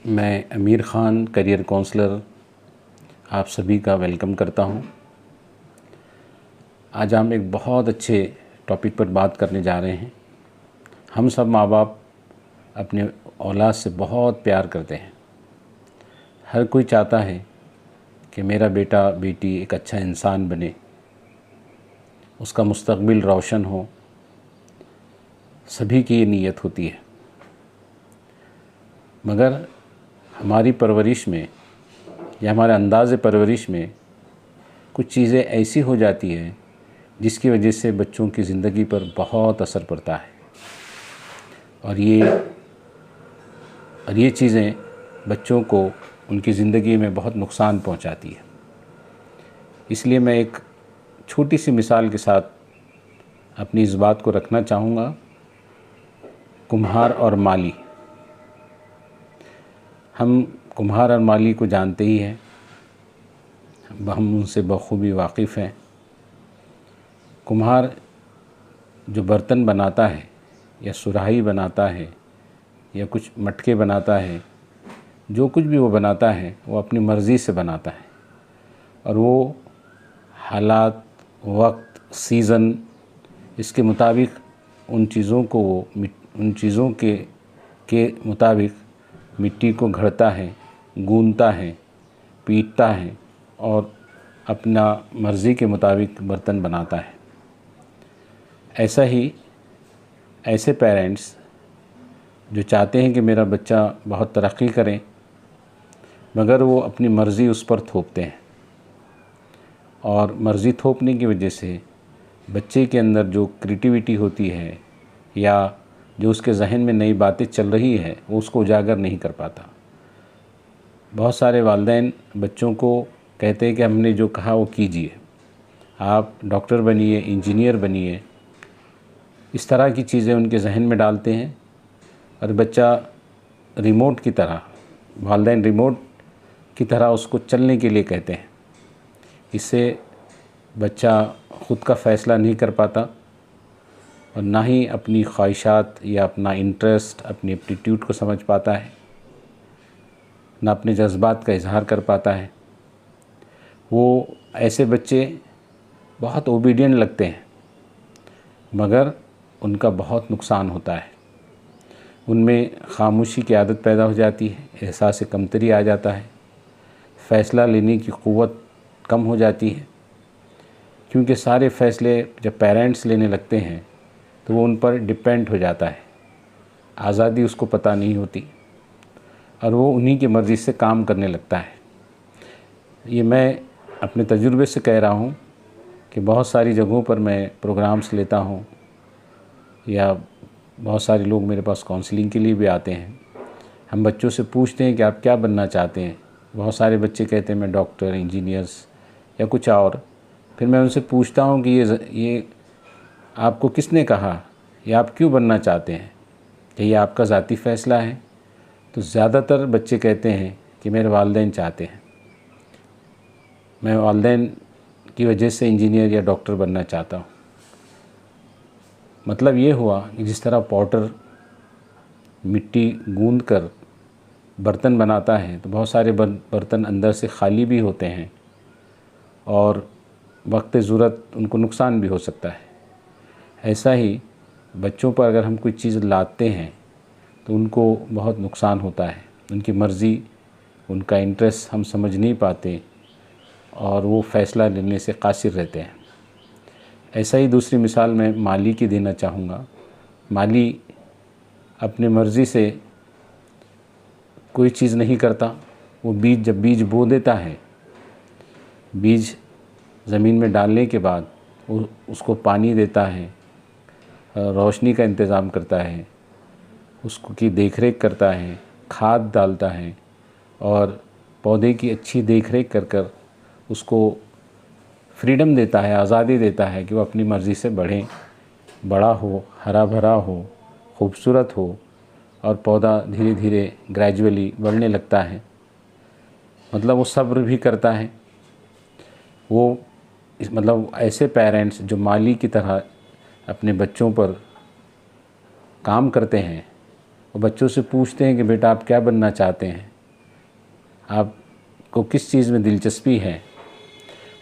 मैं अमीर Khan career counsellor आप सभी का वेलकम करता हूं। आज हम एक बहुत अच्छे टॉपिक पर बात करने जा रहे हैं। हम सब माँ बाप अपने औलाद से बहुत प्यार करते हैं। हर कोई चाहता है कि मेरा बेटा बेटी एक अच्छा इंसान बने, उसका मुस्तकबिल रोशन हो। सभी की ये नीयत होती है, मगर हमारी परवरिश में या हमारे अंदाज़ परवरिश में कुछ चीज़ें ऐसी हो जाती हैं जिसकी वजह से बच्चों की ज़िंदगी पर बहुत असर पड़ता है और ये चीज़ें बच्चों को उनकी ज़िंदगी में बहुत नुकसान पहुंचाती है। इसलिए मैं एक छोटी सी मिसाल के साथ अपनी इस बात को रखना चाहूँगा। कुम्हार और माली, हम कुम्हार और माली को जानते ही हैं, हम उनसे बखूबी वाकिफ़ हैं। कुम्हार जो बर्तन बनाता है या सुराही बनाता है या कुछ मटके बनाता है, जो कुछ भी वो बनाता है वो अपनी मर्ज़ी से बनाता है और वो हालात, वक्त, सीज़न इसके मुताबिक उन चीज़ों के मुताबिक मिट्टी को घड़ता है, गूंथता है, पीटता है और अपना मर्ज़ी के मुताबिक बर्तन बनाता है। ऐसा ही ऐसे पेरेंट्स जो चाहते हैं कि मेरा बच्चा बहुत तरक्की करे, मगर वो अपनी मर्ज़ी उस पर थोपते हैं और मर्ज़ी थोपने की वजह से बच्चे के अंदर जो क्रिएटिविटी होती है या जो उसके जहन में नई बातें चल रही है वो उसको उजागर नहीं कर पाता। बहुत सारे वालिदैन बच्चों को कहते हैं कि हमने जो कहा वो कीजिए, आप डॉक्टर बनिए, इंजीनियर बनिए, इस तरह की चीज़ें उनके जहन में डालते हैं और बच्चा रिमोट की तरह, वालिदैन रिमोट की तरह उसको चलने के लिए कहते हैं। इससे बच्चा ख़ुद का फ़ैसला नहीं कर पाता और ना ही अपनी ख्वाहिशात या अपना इंटरेस्ट, अपनी एप्टीट्यूड को समझ पाता है, ना अपने जज्बात का इजहार कर पाता है। वो ऐसे बच्चे बहुत ओबीडियंट लगते हैं, मगर उनका बहुत नुकसान होता है। उनमें खामोशी की आदत पैदा हो जाती है, एहसास कमतरी आ जाता है, फ़ैसला लेने की क़ुव्वत कम हो जाती है, क्योंकि सारे फ़ैसले जब पेरेंट्स लेने लगते हैं तो वो उन पर डिपेंड हो जाता है। आज़ादी उसको पता नहीं होती और वो उन्हीं की मर्ज़ी से काम करने लगता है। ये मैं अपने तजुर्बे से कह रहा हूँ कि बहुत सारी जगहों पर मैं प्रोग्राम्स लेता हूँ या बहुत सारे लोग मेरे पास काउंसलिंग के लिए भी आते हैं। हम बच्चों से पूछते हैं कि आप क्या बनना चाहते हैं। बहुत सारे बच्चे कहते हैं मैं डॉक्टर, इंजीनियर्स या कुछ और। फिर मैं उनसे पूछता हूँ कि ये आपको किसने कहा, या आप क्यों बनना चाहते हैं, कि ये आपका ज़ाती फ़ैसला है? तो ज़्यादातर बच्चे कहते हैं कि मेरे वालिदैन चाहते हैं, मैं वालिदैन की वजह से इंजीनियर या डॉक्टर बनना चाहता हूँ। मतलब ये हुआ कि जिस तरह पॉटर मिट्टी गूंद कर बर्तन बनाता है तो बहुत सारे बर्तन अंदर से खाली भी होते हैं और वक्त ज़रूरत उनको नुकसान भी हो सकता है। ऐसा ही बच्चों पर अगर हम कोई चीज़ लाते हैं तो उनको बहुत नुकसान होता है। उनकी मर्ज़ी, उनका इंटरेस्ट हम समझ नहीं पाते और वो फ़ैसला लेने से कासिर रहते हैं। ऐसा ही दूसरी मिसाल मैं माली की देना चाहूँगा। माली अपने मर्ज़ी से कोई चीज़ नहीं करता। वो जब बीज बो देता है, बीज ज़मीन में डालने के बाद वो उसको पानी देता है, रोशनी का इंतज़ाम करता है, उसको की देखरेख करता है, खाद डालता है और पौधे की अच्छी देखरेख कर उसको फ्रीडम देता है, आज़ादी देता है कि वो अपनी मर्ज़ी से बड़ा हो, हरा भरा हो, खूबसूरत हो और पौधा धीरे धीरे ग्रेजुअली बढ़ने लगता है। मतलब वो सब्र भी करता है। वो मतलब ऐसे पेरेंट्स जो माली की तरह अपने बच्चों पर काम करते हैं, वो बच्चों से पूछते हैं कि बेटा आप क्या बनना चाहते हैं, आपको किस चीज़ में दिलचस्पी है,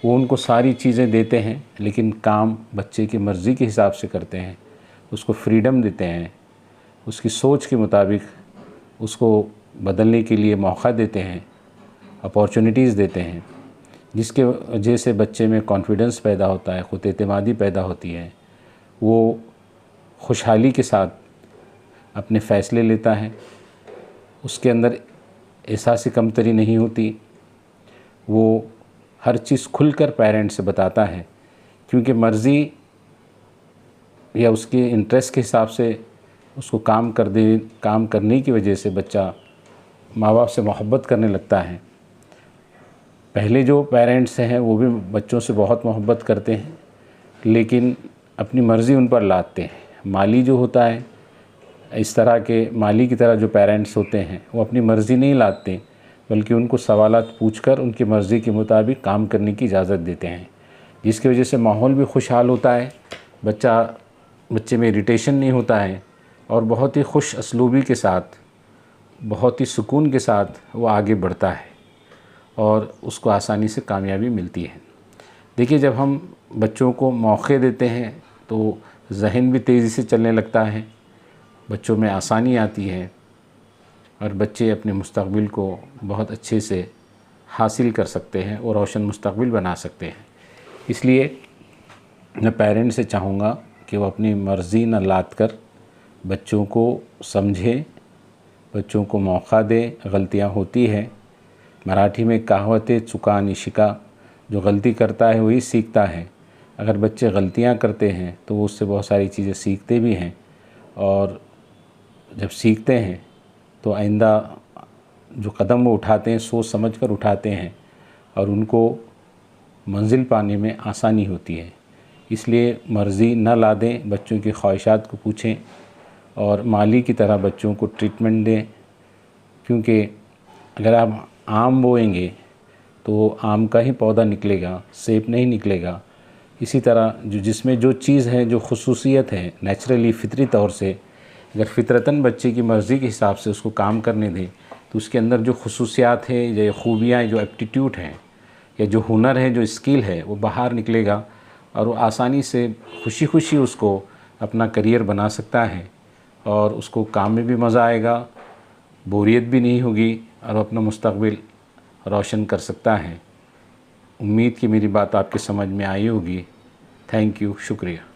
वो उनको सारी चीज़ें देते हैं, लेकिन काम बच्चे की मर्ज़ी के हिसाब से करते हैं, उसको फ्रीडम देते हैं, उसकी सोच के मुताबिक उसको बदलने के लिए मौका देते हैं, अपॉर्चुनिटीज़ देते हैं, जिसके वजह से बच्चे में कॉन्फिडेंस पैदा होता है, ख़ुद एतमादी पैदा होती है, वो खुशहाली के साथ अपने फ़ैसले लेता है, उसके अंदर एहसास कमतरी नहीं होती, वो हर चीज़ खुलकर पेरेंट्स से बताता है, क्योंकि मर्ज़ी या उसके इंटरेस्ट के हिसाब से उसको काम करने की वजह से बच्चा माँ बाप से मोहब्बत करने लगता है। पहले जो पेरेंट्स हैं वो भी बच्चों से बहुत मोहब्बत करते हैं, लेकिन अपनी मर्ज़ी उन पर लादते हैं। माली जो होता है, इस तरह के माली की तरह जो पेरेंट्स होते हैं वो अपनी मर्ज़ी नहीं लादते, बल्कि उनको सवालात पूछकर उनकी मर्ज़ी के मुताबिक काम करने की इजाज़त देते हैं, जिसकी वजह से माहौल भी खुशहाल होता है, बच्चे में इरिटेशन नहीं होता है और बहुत ही खुश असलूबी के साथ, बहुत ही सुकून के साथ वो आगे बढ़ता है और उसको आसानी से कामयाबी मिलती है। देखिए, जब हम बच्चों को मौके देते हैं तो जहन भी तेज़ी से चलने लगता है, बच्चों में आसानी आती है और बच्चे अपने मुस्तक़बिल को बहुत अच्छे से हासिल कर सकते हैं और रोशन मुस्तक़बिल बना सकते हैं। इसलिए मैं पेरेंट्स से चाहूँगा कि वो अपनी मर्ज़ी न लाद कर बच्चों को समझें, बच्चों को मौका दें। गलतियाँ होती हैं, मराठी में कहावत है, चुका निशिका, जो गलती करता है वही सीखता है। अगर बच्चे गलतियाँ करते हैं तो वो उससे बहुत सारी चीज़ें सीखते भी हैं, और जब सीखते हैं तो आइंदा जो कदम वो उठाते हैं सोच समझ कर उठाते हैं और उनको मंजिल पाने में आसानी होती है। इसलिए मर्ज़ी न लादें, बच्चों की ख्वाहिशात को पूछें और माली की तरह बच्चों को ट्रीटमेंट दें, क्योंकि अगर आप आम बोएंगे तो आम का ही पौधा निकलेगा, सेब नहीं निकलेगा। इसी तरह जिसमें जो चीज़ है, जो खुसूसियत है, नेचुरली फितरी तौर से अगर फितरतन बच्चे की मर्ज़ी के हिसाब से उसको काम करने दें तो उसके अंदर जो खुसूसियात है या खूबियाँ, जो एप्टीट्यूड हैं या जो हुनर है, जो स्किल है, वो बाहर निकलेगा और वो आसानी से खुशी खुशी उसको अपना करियर बना सकता है और उसको काम में भी मज़ा आएगा, बोरियत भी नहीं होगी और अपना मुस्तक़बिल रोशन कर सकता है। उम्मीद कि मेरी बात आपके समझ में आई होगी। थैंक यू, शुक्रिया।